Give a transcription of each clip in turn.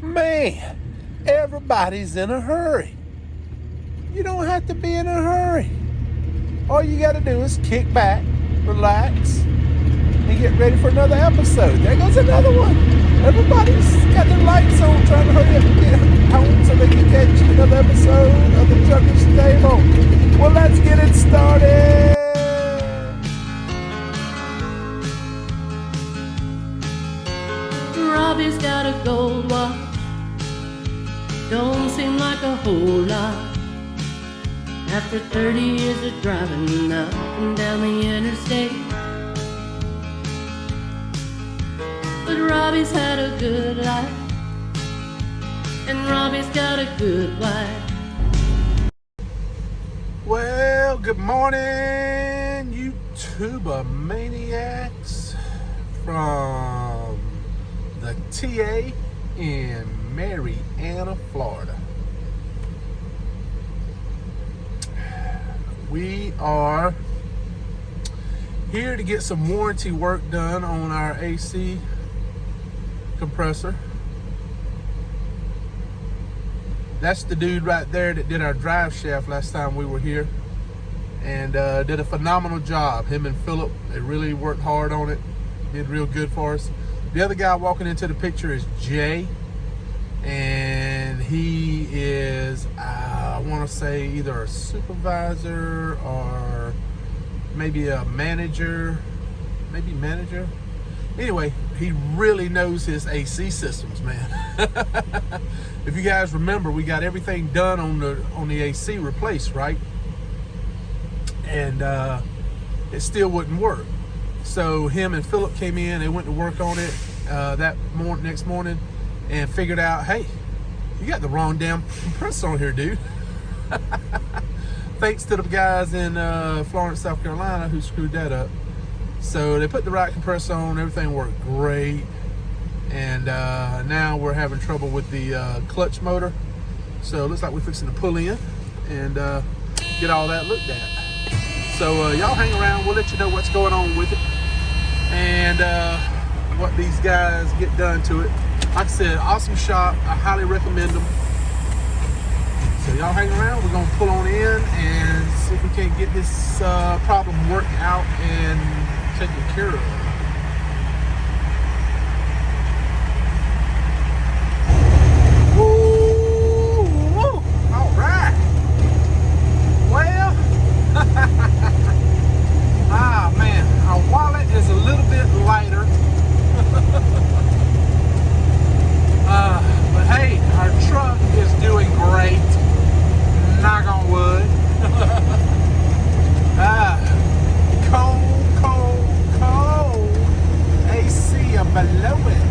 Man, everybody's in a hurry. You don't have to be in a hurry. All you got to do is kick back, relax, and get ready for another episode. There goes another one. Everybody's got their lights on, trying to hurry up and get home so they can catch another episode of the Trucker's Table. Well, let's get it started. Robbie's got a gold watch. Don't seem like a whole lot after 30 years of driving up and down the interstate. But Robbie's had a good life, and Robbie's got a good wife. Well, good morning, you tuba maniacs from the TA in Marianna, Florida. We are here to get some warranty work done on our AC compressor. That's the dude right there that did our drive shaft last time we were here, and did a phenomenal job. Him and Philip, they really worked hard on it, did real good for us. The other guy walking into the picture is Jay, and he is, I want to say, either a supervisor or maybe a manager, Anyway, he really knows his AC systems, man. If you guys remember, we got everything done on the AC replaced, right? And it still wouldn't work. So him and Philip came in, they went to work on it next morning, and figured out, hey, you got the wrong damn compressor on here, dude. Thanks to the guys in Florence, South Carolina, who screwed that up. So they put the right compressor on, everything worked great. And now we're having trouble with the clutch motor. So it looks like we're fixing to pull in and get all that looked at. So y'all hang around, we'll let you know what's going on with it and what these guys get done to it. Like I said, awesome shop, I highly recommend them. So y'all hang around, we're gonna pull on in and see if we can't get this problem worked out and taken care of. Woo! All right. Well, man, our wallet is a little bit lighter. But hey, our truck is doing great. Knock on wood. Cold AC below it.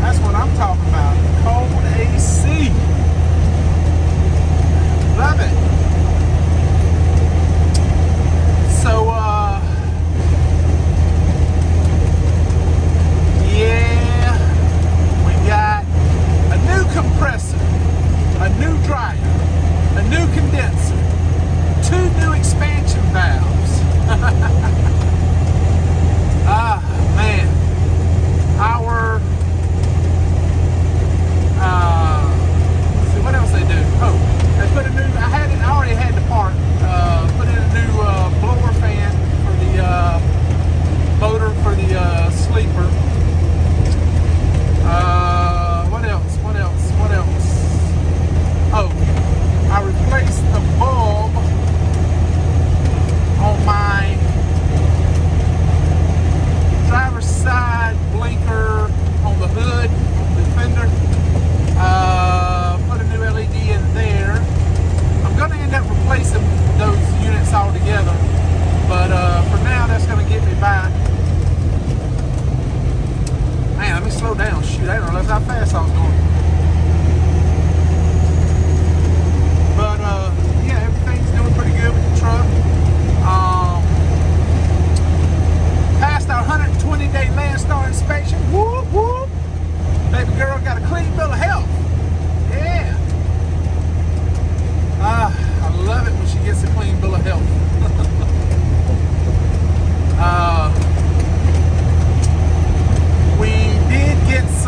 That's what I'm talking about. Cold AC. Love it. So, yeah, we got a new compressor, a new dryer, a new condenser, 2 new expansion valves. Man, our let's see what else they do. Oh, they put a new, I already had the part, put in a new blower fan for the motor for the sleeper. What else? Oh, I replaced the bulb on my driver's side blinker on the hood, on the fender. Put a new LED in there. I'm going to end up replacing those units all together, but for now that's going to get me by. Man, let me slow down. Shoot, I didn't realize how fast I was going. But yeah, everything's doing pretty good with the truck. Passed our 120-day Landstar inspection. Whoop, whoop. Baby girl got a clean bill of health. Yeah. I love it when she gets a clean bill of health. We did get some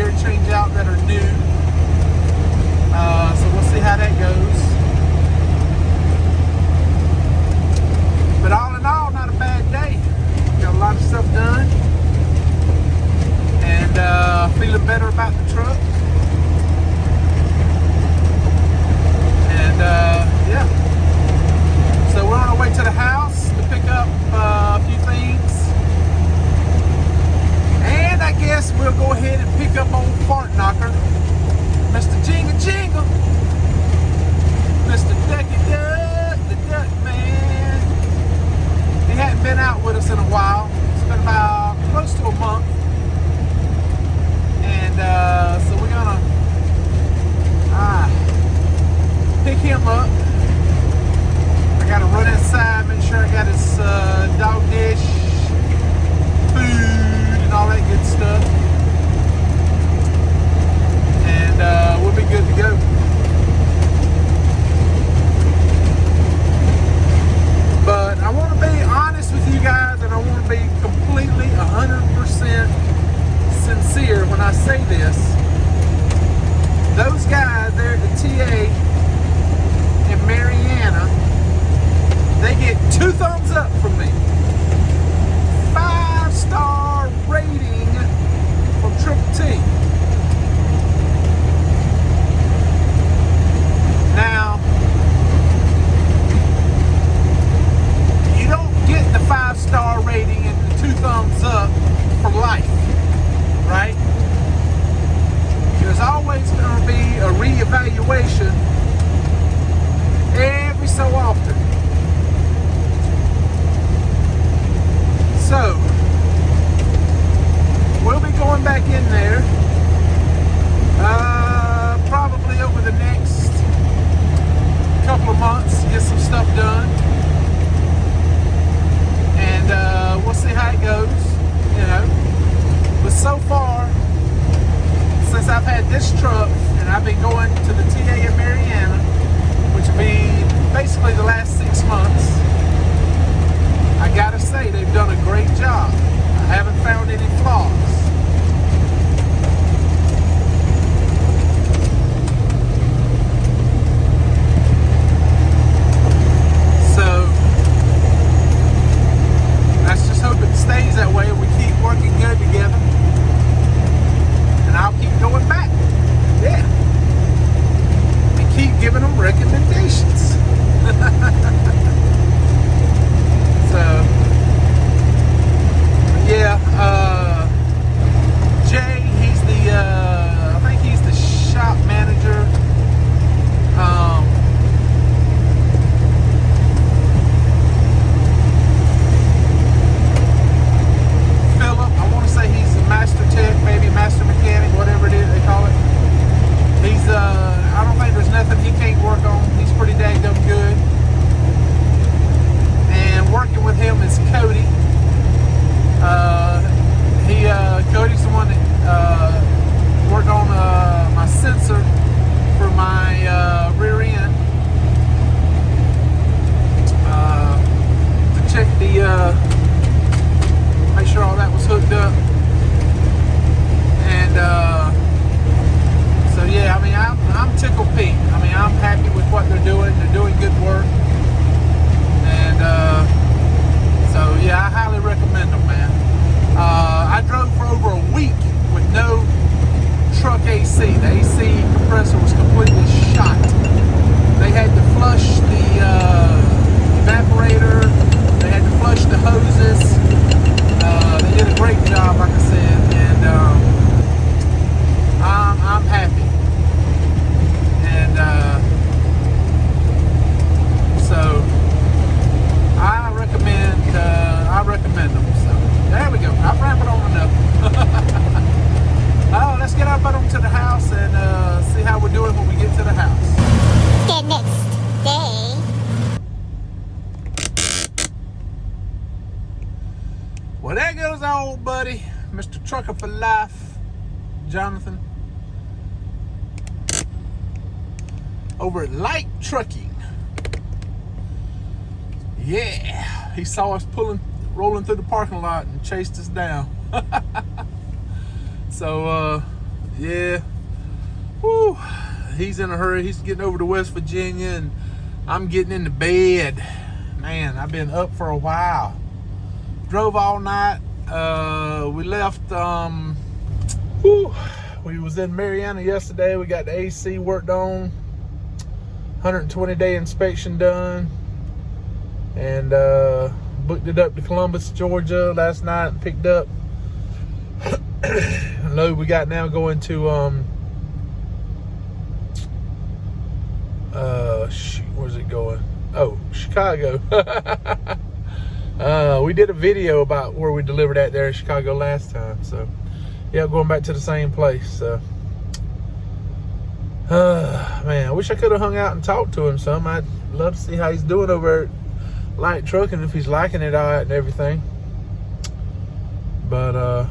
gear change out that are new. So we'll see how that goes. But all in all, not a bad day. Got a lot of stuff done. And feeling better about the truck. And yeah. So we're on our way to the house to pick up a few things. And I guess we'll go ahead and pick up old Fart Knocker, Mr. Jingle Jingle, Mr. Ducky Duck, the Duck Man. He hadn't been out with us in a while. It's been about close to a month. And so we're gonna pick him up. I gotta run inside, make sure I got his dog dish, food, and all that good stuff. And we'll be good to go. But I want to be honest with you guys, and I want to be completely 100% sincere when I say this. Those guys there at the TA in Mariana, they get 2 thumbs up from me. 5-star rating from Triple T. Now, you don't get the 5-star rating and the 2 thumbs up for life, right? There's always going to be a reevaluation every so often. So, we'll be going back in there probably over the next couple of months, get some stuff done, and we'll see how it goes, you know. But so far, since I've had this truck and I've been going to the TA in Mariana, which will be basically the last 6 months, I gotta say they've done a great job. I haven't found any flaws. So let's just hope it stays that way and we keep working good together. And I'll keep going back. Yeah. And keep giving them recommendations. So, yeah, Jay, he's the, I think he's the shop manager. Philip, I want to say he's the master tech, maybe master mechanic, whatever it is they call it. He's, I don't think there's nothing he can't work on. He's pretty dang good. And working with him is Cody. Cody's the one that worked on my sensor for my rear end to check the make sure all that was hooked up. And so yeah, I mean I'm tickled pink. I mean I'm happy with what they're doing. They're doing good work. And so yeah, I highly recommend them, man. I drove for over a week with no truck AC. The AC compressor was completely shot. They had to flush the evaporator. They had to flush the hoses. They did a great job, like I said, and I'm happy. And so I recommend them. So there we go. I've rambled on enough. Let's get our butt on to the house and see how we're doing when we get to the house. The next day. Well, there goes our old buddy, Mr. Trucker for Life, Jonathan, over at Light Trucking. Yeah, he saw us rolling through the parking lot and chased us down. So, yeah. Whew. He's in a hurry. He's getting over to West Virginia, and I'm getting into bed. Man, I've been up for a while. Drove all night. We left, we was in Mariana yesterday. We got the AC worked on. 120-day inspection done. And booked it up to Columbus, Georgia last night and picked up. Load we got now going to, shoot, where's it going? Oh, Chicago. We did a video about where we delivered at there in Chicago last time. So, yeah, going back to the same place. So, man, I wish I could have hung out and talked to him some. I'd love to see how he's doing over at Light Trucking, if he's liking it all right and everything. But,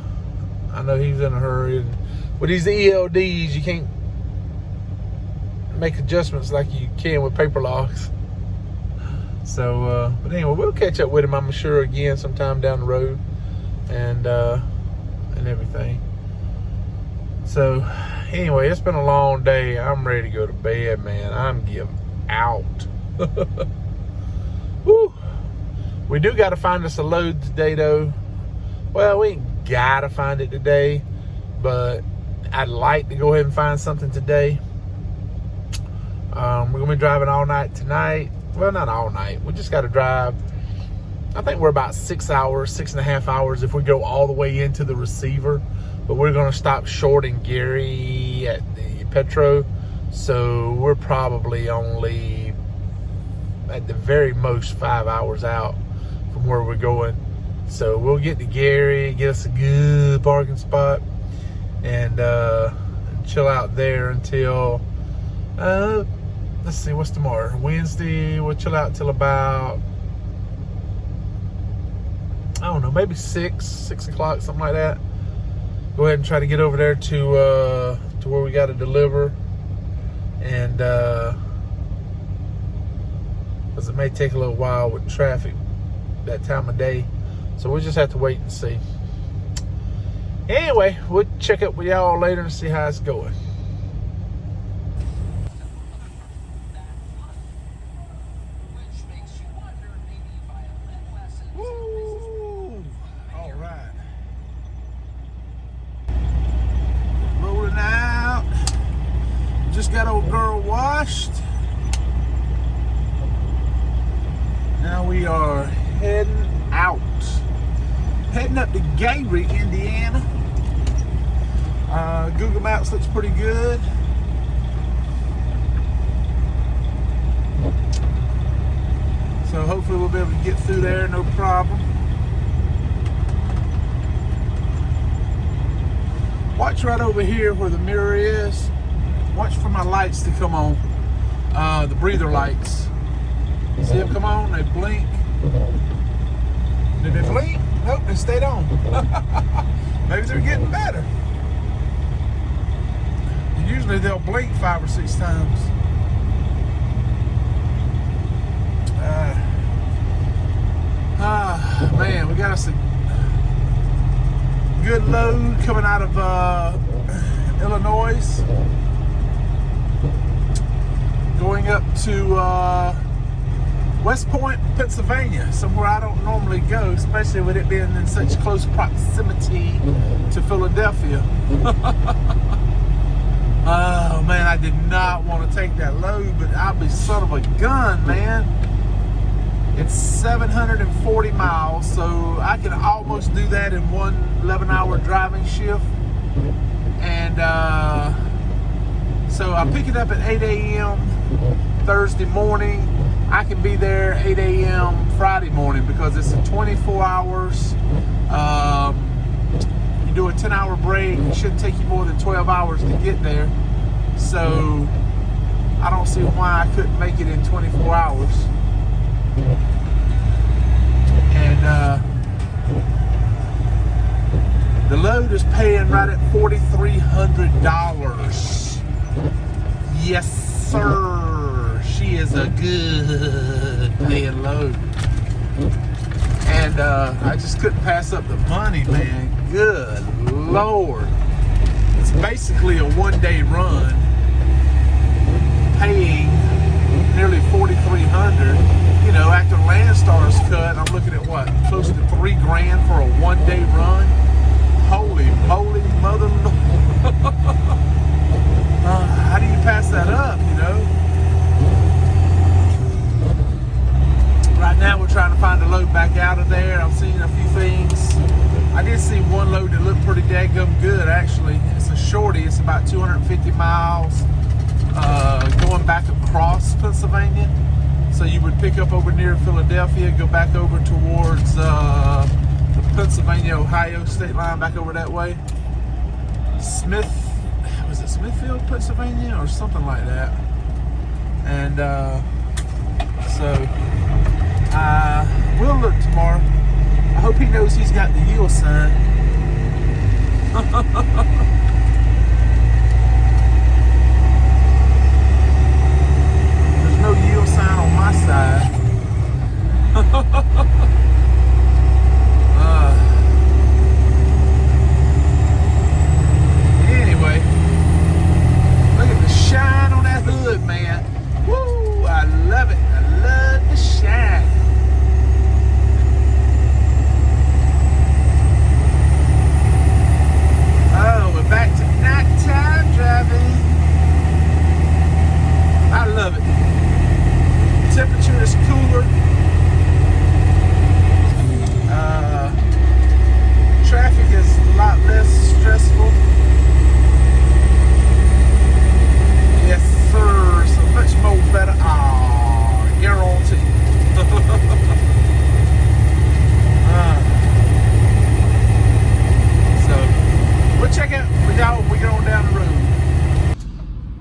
I know he's in a hurry. And with these ELDs, you can't make adjustments like you can with paper locks. So, but anyway, we'll catch up with him, I'm sure, again sometime down the road, and everything. So, anyway, it's been a long day. I'm ready to go to bed, man. I'm giving out. Woo. We do got to find us a load today, though. Well, we ain't got to find it today, but I'd like to go ahead and find something today. We're going to be driving all night tonight. Well, not all night. We just got to drive. I think we're about 6 hours, 6.5 hours if we go all the way into the receiver. But we're going to stop short in Gary at the Petro. So we're probably only, at the very most, 5 hours out from where we're going. So we'll get to Gary, get us a good parking spot, and chill out there until, let's see, what's tomorrow? Wednesday. We'll chill out till about, I don't know, maybe 6 o'clock, something like that. Go ahead and try to get over there to where we got to deliver, and because it may take a little while with traffic that time of day, so we'll just have to wait and see. Anyway, we'll check up with y'all later and see how it's going. Woo! All right. Rolling out. Just got old girl washed. Now we are heading out. Heading up to Gary, Indiana. Google Maps looks pretty good. So hopefully we'll be able to get through there, no problem. Watch right over here where the mirror is. Watch for my lights to come on. The breather lights. See them come on? They blink. Did they blink? Nope, they stayed on. Maybe they're getting better. And usually they'll blink 5 or 6 times. Man, we got us a good load coming out of Illinois, going up to West Point, Pennsylvania, somewhere I don't normally go, especially with it being in such close proximity to Philadelphia. Oh man, I did not want to take that load, but I'll be son of a gun, man. It's 740 miles, so I can almost do that in one 11-hour driving shift. And so I pick it up at 8 a.m. Thursday morning. I can be there 8 a.m. Friday morning because it's a 24 hours. You do a 10-hour break. It shouldn't take you more than 12 hours to get there. So I don't see why I couldn't make it in 24 hours. And the load is paying right at $4,300. Yes, sir. She is a good paying load. And I just couldn't pass up the money, man. Good Lord. It's it's basically a one-day run, paying nearly $4,300. You know, after Landstar's cut, I'm looking at what, close to $3 grand for a one-day run. Holy moly, mother! How do you pass that up? You know. Right now, we're trying to find a load back out of there. I've seen a few things. I did see one load that looked pretty daggum good, actually. It's a shorty. It's about 250 miles going back across Pennsylvania. So you would pick up over near Philadelphia, go back over towards the Pennsylvania-Ohio state line, back over that way. Was it Smithfield, Pennsylvania, or something like that? And so we'll look tomorrow. I hope he knows he's got the yield sign. There's no yield sign on my side. Anyway, look at the shine on that hood, man. Woo! I love it. I love the shine. Oh, we're back to nighttime driving. I love it. Temperature is cooler. Traffic is a lot less stressful. Yes, sir. So much more better. Guarantee. So we'll check out with y'all when we get on down the road.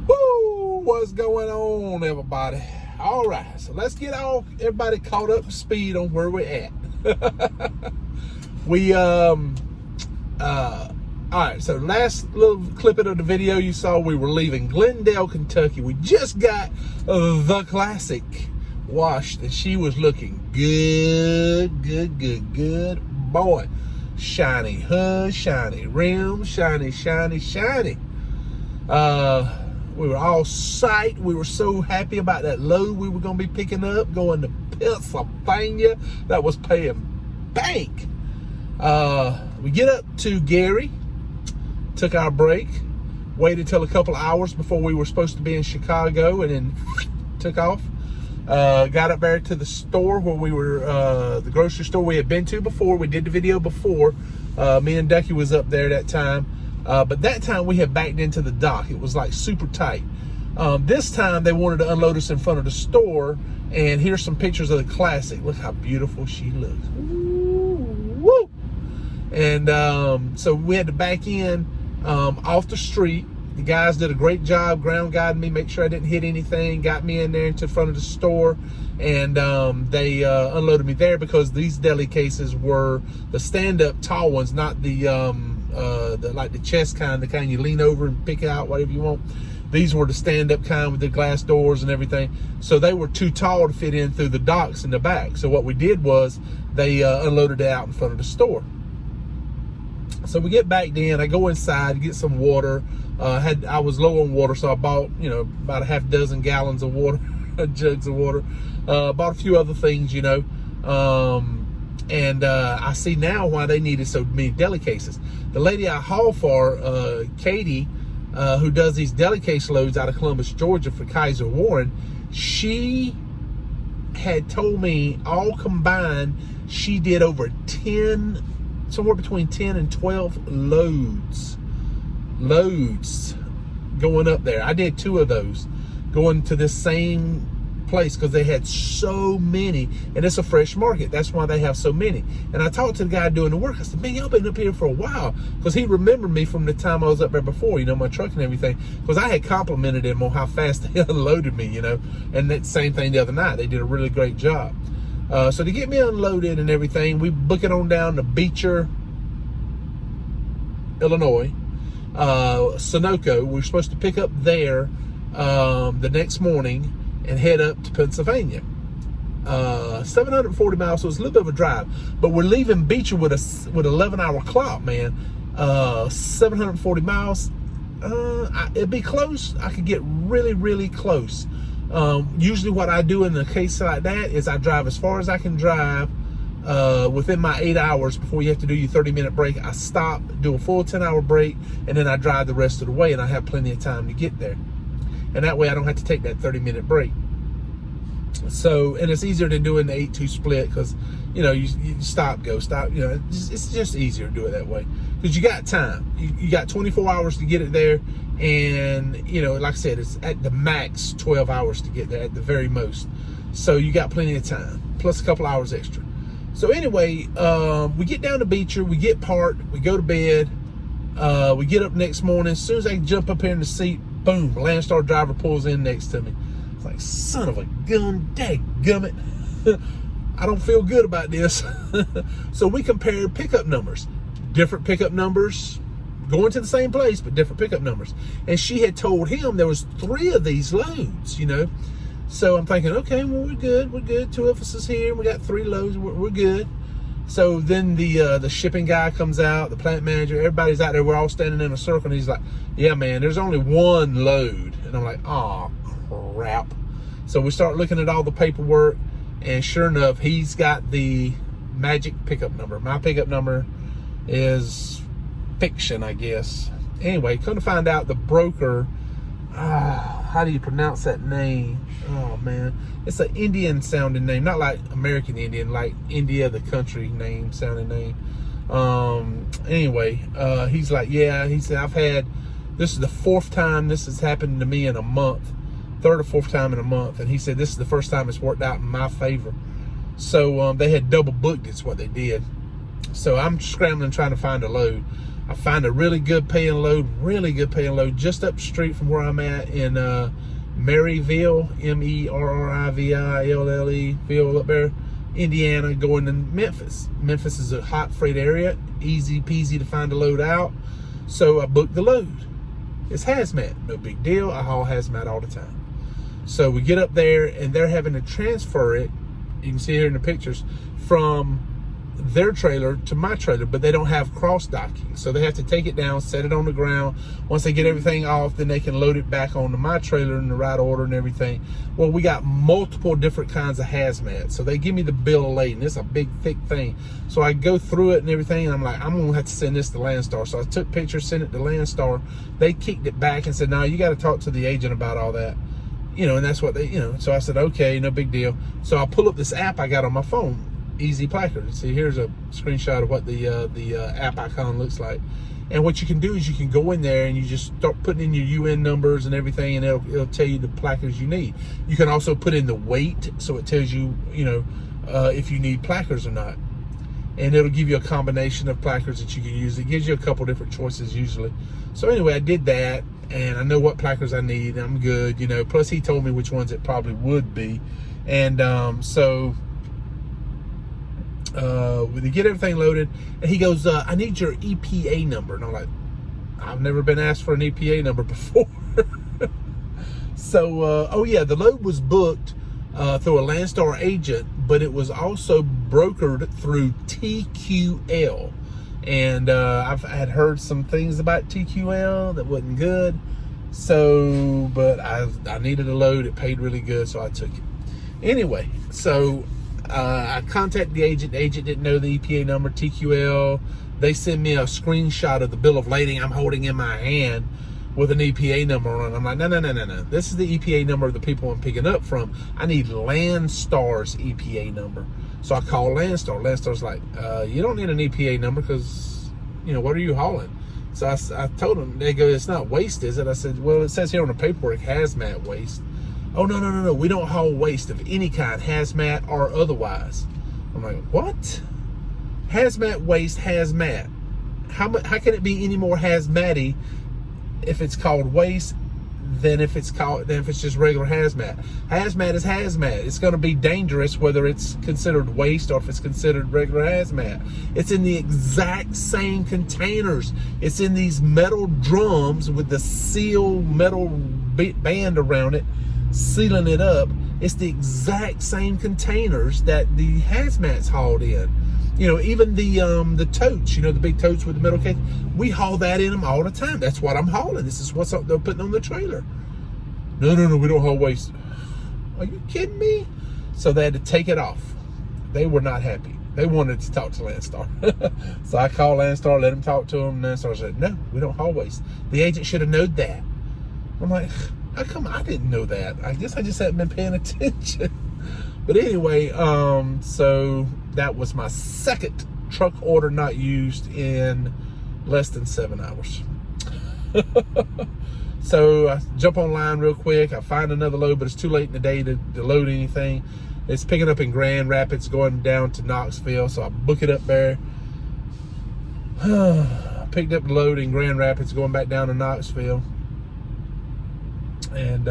Woo! What's going on, everybody? All right, so let's get everybody caught up to speed on where we're at. All right, so last little clipping of the video you saw, we were leaving Glendale, Kentucky. We just got the Classic washed, and she was looking good. Boy, shiny hood, shiny rims, shiny. We were all psyched. We were so happy about that load we were going to be picking up, going to Pennsylvania. That was paying bank. We get up to Gary, took our break, waited till a couple of hours before we were supposed to be in Chicago, and then took off. Got up there to the store where we were, the grocery store we had been to before. We did the video before. Me and Ducky was up there that time. But that time we had backed into the dock. It was like super tight. This time they wanted to unload us in front of the store, and here's some pictures of the Classic. Look how beautiful she looks. Woo! And so we had to back in off the street. The guys did a great job ground guiding me, make sure I didn't hit anything, got me in there into front of the store, and they unloaded me there because these deli cases were the stand-up tall ones, not the like the chest kind, the kind you lean over and pick out whatever you want. These were the stand-up kind with the glass doors and everything. So they were too tall to fit in through the docks in the back. So what we did was they unloaded it out in front of the store. So we get back in. I go inside, get some water. I was low on water, so I bought, about a half dozen gallons of water, jugs of water. Bought a few other things, and I see now why they needed so many deli cases. The lady I haul for, Katie, who does these deli case loads out of Columbus, Georgia for Kaiser Warren, she had told me all combined she did over 10, somewhere between 10 and 12 loads going up there. I did 2 of those going to this same place because they had so many, and it's a fresh market. That's why they have so many. And I talked to the guy doing the work. I said, man, y'all been up here for a while, because he remembered me from the time I was up there before, my truck and everything, because I had complimented him on how fast they unloaded me, and that same thing the other night. They did a really great job. So to get me unloaded and everything, we book it on down to Beecher, Illinois, Sunoco. We were supposed to pick up there the next morning and head up to Pennsylvania. 740 miles, so it's a little bit of a drive. But we're leaving Beecher with 11-hour clock, man. 740 miles. It'd be close. I could get really, really close. Usually what I do in a case like that is I drive as far as I can drive within my 8 hours before you have to do your 30-minute break. I stop, do a full 10-hour break, and then I drive the rest of the way, and I have plenty of time to get there. And that way I don't have to take that 30-minute break. So, and it's easier than doing the 8-2 split because, you know, you stop, go, stop. You know, it's just easier to do it that way because you got time. You got 24 hours to get it there. And, you know, like I said, it's at the max 12 hours to get there at the very most. So you got plenty of time, plus a couple hours extra. So anyway, we get down to Beecher, we get parked, we go to bed, we get up next morning. As soon as I jump up here in the seat, boom, Landstar driver pulls in next to me. It's like, son of a gun, dadgummit. I don't feel good about this. So we compared pickup numbers, different pickup numbers, going to the same place, but different pickup numbers. And she had told him there was 3 of these loads, you know. So I'm thinking, okay, well, we're good. 2 of us is here. We got 3 loads. We're good. So then the shipping guy comes out, the plant manager, everybody's out there. We're all standing in a circle, and he's like, yeah, man, there's only 1 load. And I'm like, oh, crap. So we start looking at all the paperwork, and sure enough, he's got the magic pickup number. My pickup number is fiction, I guess. Anyway, come to find out, the broker, how do you pronounce that name? Oh man, it's an Indian sounding name, not like American Indian, like India, the country name sounding name. Anyway, he's like, yeah, he said, this is the 4th time this has happened to me in a month, 3rd or 4th time in a month. And he said, this is the first time it's worked out in my favor. So they had double booked, it's what they did. So I'm scrambling trying to find a load. I find a really good paying load just up the street from where I'm at in Maryville, Merriville, Ville up there, Indiana, going to Memphis. Memphis is a hot freight area, easy peasy to find a load out. So I booked the load. It's hazmat, no big deal. I haul hazmat all the time. So we get up there, and they're having to transfer it, you can see here in the pictures, from their trailer to my trailer, but they don't have cross docking, so they have to take it down, set it on the ground. Once they get everything off, then they can load it back onto my trailer in the right order and everything. Well, we got multiple different kinds of hazmat, so they give me the bill of lading. It's a big thick thing, so I go through it and everything, and I'm like, I'm gonna have to send this to Landstar. So I took pictures, sent it to Landstar. They kicked it back and said, no, you got to talk to the agent about all that, you know. And that's what they, you know. So I said, okay, no big deal. So I pull up this app I got on my phone, Easy Placard. See, here's a screenshot of what the app icon looks like. And what you can do is you can go in there and you just start putting in your UN numbers and everything, and it'll tell you the placards you need. You can also put in the weight, so it tells you, you know, if you need placards or not. And it'll give you a combination of placards that you can use. It gives you a couple different choices usually. So anyway, I did that, and I know what placards I need, and I'm good, you know. Plus he told me which ones it probably would be. And we get everything loaded, and he goes, I need your EPA number. And I'm like, I've never been asked for an EPA number before. So, oh yeah, the load was booked through a Landstar agent, but it was also brokered through TQL. And I've had heard some things about TQL that wasn't good. So, but I needed a load. It paid really good, so I took it. Anyway, so I contacted the agent. The agent didn't know the EPA number, TQL. They send me a screenshot of the bill of lading I'm holding in my hand with an EPA number on it. I'm like, no. This is the EPA number of the people I'm picking up from. I need Landstar's EPA number. So I call Landstar. Landstar's like, you don't need an EPA number because, you know, what are you hauling? So I told them. They go, it's not waste, is it? I said, well, it says here on the paperwork, hazmat waste. Oh, no. We don't haul waste of any kind, hazmat or otherwise. I'm like, what? Hazmat waste, hazmat. How can it be any more hazmat-y if it's called waste than if it's just regular hazmat? Hazmat is hazmat. It's going to be dangerous whether it's considered waste or if it's considered regular hazmat. It's in the exact same containers. It's in these metal drums with the seal metal band around it, sealing it up. It's the exact same containers that the hazmat's hauled in. You know, even the totes, you know, the big totes with the metal case, we haul that in them all the time. That's what I'm hauling. This is what's they're putting on the trailer. No, we don't haul waste. Are you kidding me? So they had to take it off. They were not happy. They wanted to talk to Landstar. So I called Landstar, let him talk to him. Landstar said, no, we don't haul waste. The agent should have known that. I'm like, how come I didn't know that? I guess I just hadn't been paying attention. But anyway, so that was my second truck order not used in less than 7 hours. So I jump online real quick. I find another load, but it's too late in the day to load anything. It's picking up in Grand Rapids, going down to Knoxville. So I book it up there. Picked up the load in Grand Rapids, going back down to Knoxville. And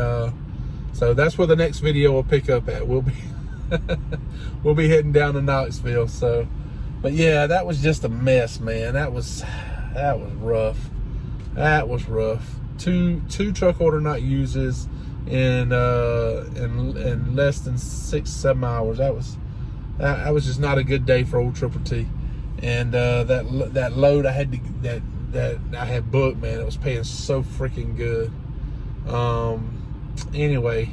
so that's where the next video will pick up at. We'll be heading down to Knoxville. So, but yeah, that was just a mess, man. That was rough. That was rough. Two truck order not uses in less than 6-7 hours. That was just not a good day for old Triple T. And that load I had that I had booked, man, it was paying so freaking good. Anyway,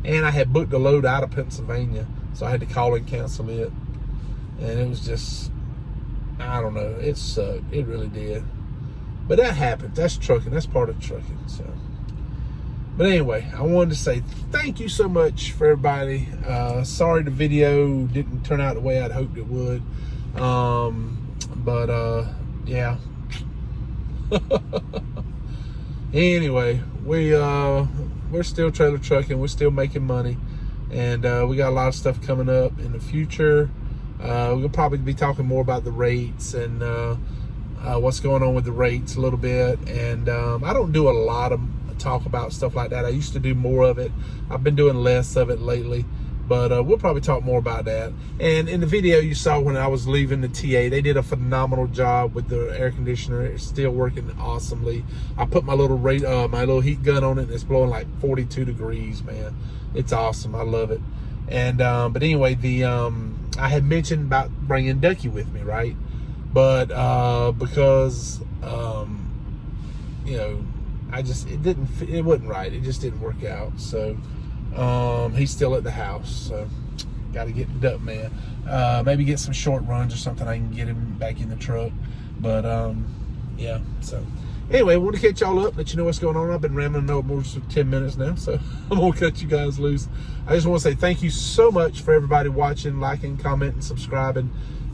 and I had booked a load out of Pennsylvania, so I had to call and cancel it. And it was just, I don't know, it sucked. It really did. But that happens. That's trucking. That's part of trucking. So, but anyway, I wanted to say thank you so much for everybody. Sorry the video didn't turn out the way I'd hoped it would. Yeah. Anyway, we're still trailer trucking. We're still making money, and we got a lot of stuff coming up in the future. We'll probably be talking more about the rates and what's going on with the rates a little bit. And I don't do a lot of talk about stuff like that. I used to do more of it. I've been doing less of it lately, but we'll probably talk more about that. And in the video you saw when I was leaving the TA, they did a phenomenal job with the air conditioner. It's still working awesomely. I put my little heat gun on it, and it's blowing like 42 degrees, man. It's awesome. I love it. And but anyway, I had mentioned about bringing Ducky with me, right? But because you know, it wasn't right. It just didn't work out. So he's still at the house. So got to get Duck Man. Maybe get some short runs or something. I can get him back in the truck. But yeah. So anyway, I want to catch y'all up, let you know what's going on. I've been rambling almost 10 minutes now, so I'm gonna cut you guys loose. I just want to say thank you so much for everybody watching, liking, commenting, subscribing.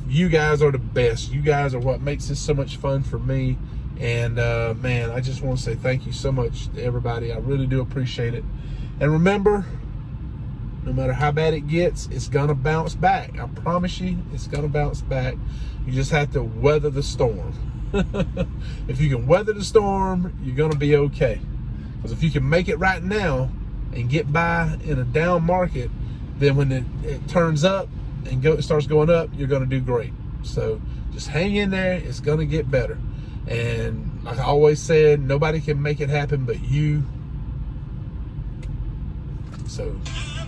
You guys are the best. You guys are what makes this so much fun for me. And man, I just want to say thank you so much to everybody. I really do appreciate it. And remember, no matter how bad it gets, it's gonna bounce back. I promise you, it's gonna bounce back. You just have to weather the storm. If you can weather the storm, you're gonna be okay. Because if you can make it right now and get by in a down market, then when it turns up and it starts going up, you're gonna do great. So just hang in there. It's gonna get better. And like I always said, nobody can make it happen but you. So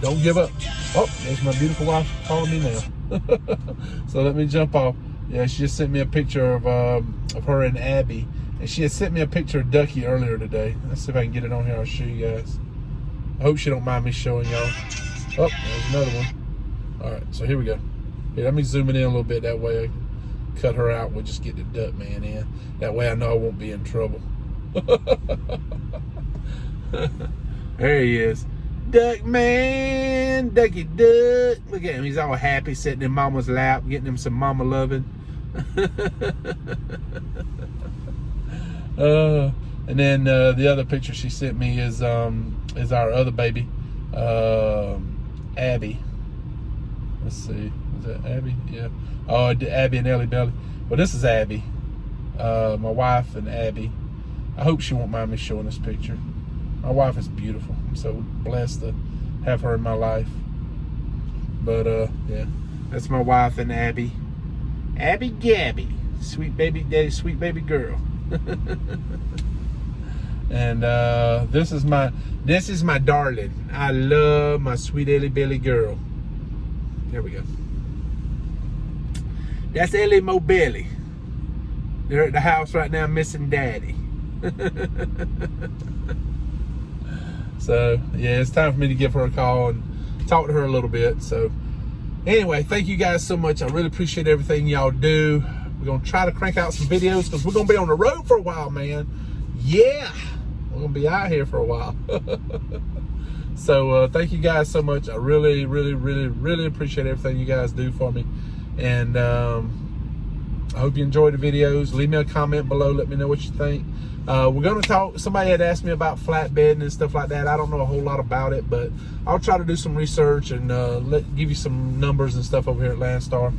don't give up. Oh, there's my beautiful wife calling me now. So let me jump off. Yeah, she just sent me a picture of her and Abby. And she had sent me a picture of Ducky earlier today. Let's see if I can get it on here. I'll show you guys. I hope she don't mind me showing y'all. Oh, there's another one. All right, so here we go. Here, let me zoom it in a little bit. That way I can cut her out. We'll just get the Duck Man in. That way I know I won't be in trouble. There he is. Duck Man, Ducky Duck. Look at him. He's all happy sitting in Mama's lap, getting him some mama loving. And then the other picture she sent me is our other baby, Abby. Let's see, is that Abby? Yeah. Oh, Abby and Ellie Belly. Well, this is Abby, my wife and Abby. I hope she won't mind me showing this picture. My wife is beautiful. I'm so blessed to have her in my life. But yeah, that's my wife and Abby. Abby Gabby, sweet baby daddy, sweet baby girl. And this is my darling. I love my sweet Ellie Belly girl. There we go. That's Ellie Mo Belly. They're at the house right now missing Daddy. So yeah, it's time for me to give her a call and talk to her a little bit. So anyway, thank you guys so much. I really appreciate everything y'all do. We're gonna try to crank out some videos because we're gonna be on the road for a while, man. Yeah, we're gonna be out here for a while. So thank you guys so much. I really, really, really, really appreciate everything you guys do for me. And I hope you enjoy the videos. Leave me a comment below. Let me know what you think. We're going to talk. Somebody had asked me about flatbedding and stuff like that. I don't know a whole lot about it, but I'll try to do some research and give you some numbers and stuff over here at Landstar,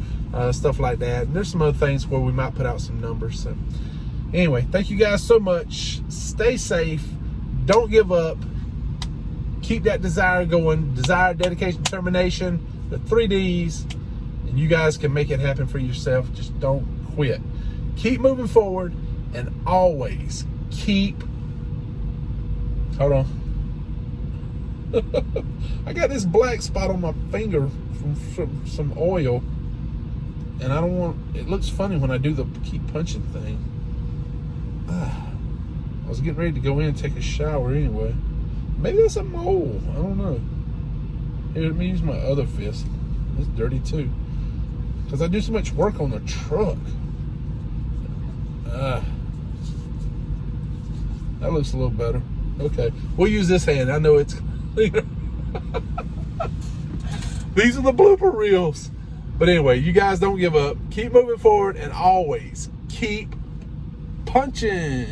stuff like that. And there's some other things where we might put out some numbers. So anyway, thank you guys so much. Stay safe. Don't give up. Keep that desire going. Desire, dedication, determination, the 3 Ds. And you guys can make it happen for yourself. Just don't quit. Keep moving forward, and always keep. Hold on. I got this black spot on my finger from some oil, and I don't want. It looks funny when I do the keep punching thing. I was getting ready to go in and take a shower anyway. Maybe that's a mole. I don't know. Here, let me use my other fist. It's dirty too. Because I do so much work on the truck. That looks a little better. Okay, we'll use this hand. I know it's cleaner. These are the blooper reels. But anyway, you guys don't give up. Keep moving forward and always keep punching.